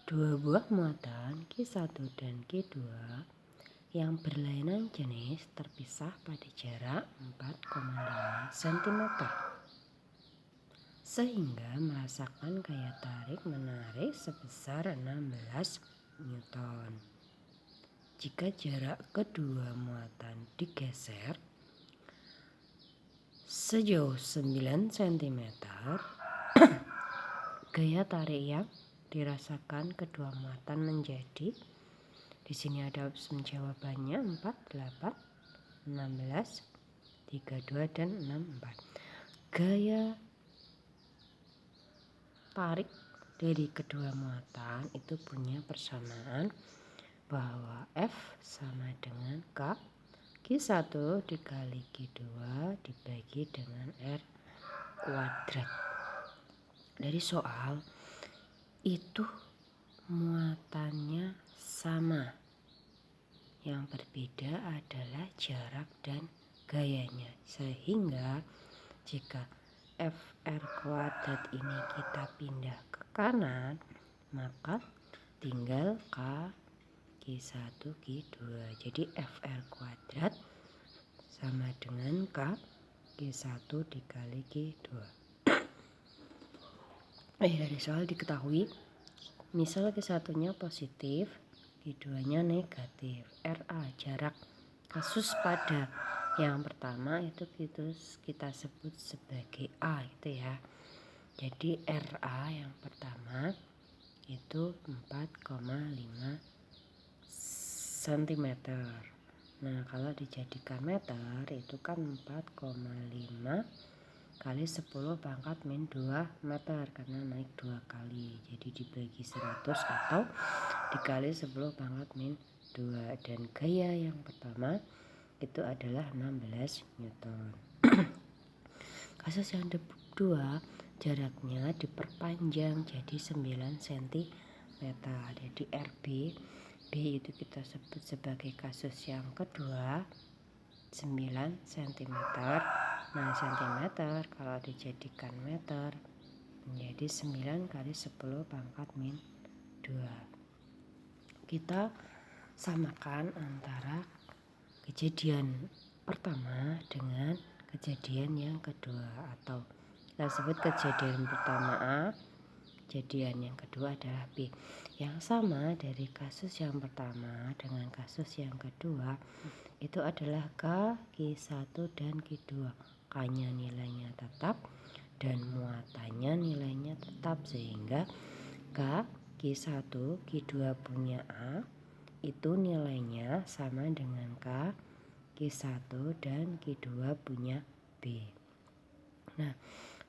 Dua buah muatan Q1 dan Q2 yang berlainan jenis terpisah pada jarak 4,5 cm sehingga merasakan gaya tarik-menarik sebesar 16 Newton. Jika jarak kedua muatan digeser sejauh 9 cm, gaya tarik yang dirasakan kedua muatan menjadi, di sini ada opsi jawabannya 4, 8, 16, 32 dan 64. Gaya tarik dari kedua muatan itu punya persamaan bahwa F sama dengan Q1 dikali Q2 dibagi dengan R kuadrat. Dari soal itu muatannya sama, yang berbeda adalah jarak dan gayanya, sehingga jika FR kuadrat ini kita pindah ke kanan, maka tinggal Q1 Q2. Jadi FR kuadrat sama dengan Q1 dikali Q2. Dari soal diketahui misal Q1-nya positif, Q2-nya negatif. RA jarak kasus pada yang pertama itu kita sebut sebagai A itu ya. Jadi RA yang pertama itu 4,5 cm. Nah, kalau dijadikan meter itu kan 4,5 kali 10 pangkat min 2 meter karena naik 2 kali. Jadi dibagi 100 atau dikali 10 pangkat min 2. Dan gaya yang pertama itu adalah 16 Newton. Kasus yang kedua, jaraknya diperpanjang jadi 9 cm. Jadi RB itu kita sebut sebagai kasus yang kedua 9 cm. Nah, cm kalau dijadikan meter menjadi 9 kali 10 pangkat min 2. Kita samakan antara kejadian pertama dengan kejadian yang kedua, atau kita sebut kejadian pertama A, kejadian yang kedua adalah B. Yang sama dari kasus yang pertama dengan kasus yang kedua itu adalah Q1 dan Q2. K-nya nilainya tetap dan muatannya nilainya tetap, sehingga Q1 Q2 punya A itu nilainya sama dengan Q1 dan Q2 punya B. Nah,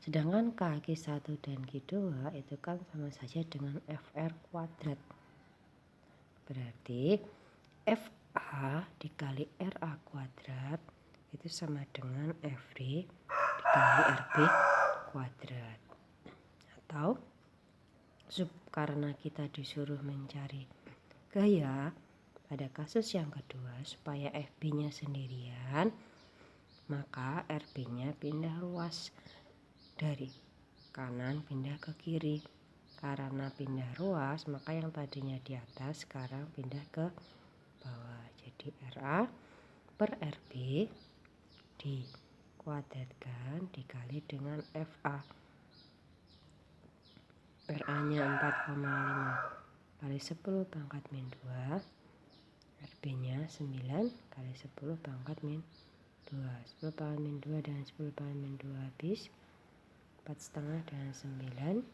sedangkan Q1 dan Q2 itu kan sama saja dengan FR kuadrat. Berarti FA dikali RA kuadrat itu sama dengan FD dikali RB kuadrat. Atau karena kita disuruh mencari gaya pada kasus yang kedua supaya FB-nya sendirian, maka RB-nya pindah ruas dari kanan pindah ke kiri. Karena pindah ruas, maka yang tadinya di atas sekarang pindah ke bawah. Jadi RA per RB dikuadratkan dikali dengan FA. RA-nya 4,5 kali 10 pangkat min 2. RB-nya 9 kali 10 pangkat min 2. 10 pangkat min 2 dan 10 pangkat min 2 habis. 4,5 dan 9.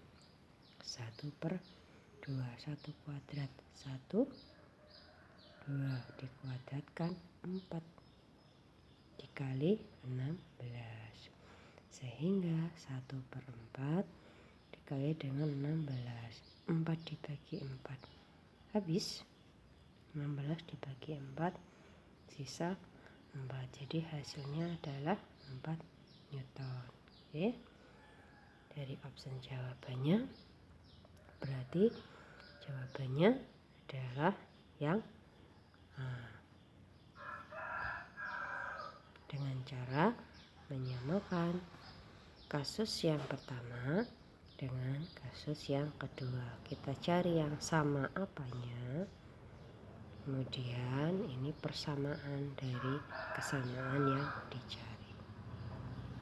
1 per 2. 1 kuadrat 1. 2 dikuadratkan 4 dikali 16. Sehingga 1 per 4 dikali dengan 16. 4 dibagi 4. Habis. 16 dibagi 4 sisa 4. Jadi hasilnya adalah 4 Newton. Oke. Dari opsi jawabannya berarti jawabannya adalah yang A. Dengan cara menyamakan kasus yang pertama dengan kasus yang kedua. Kita cari yang sama apanya. Kemudian ini persamaan dari kesamaan yang dicari.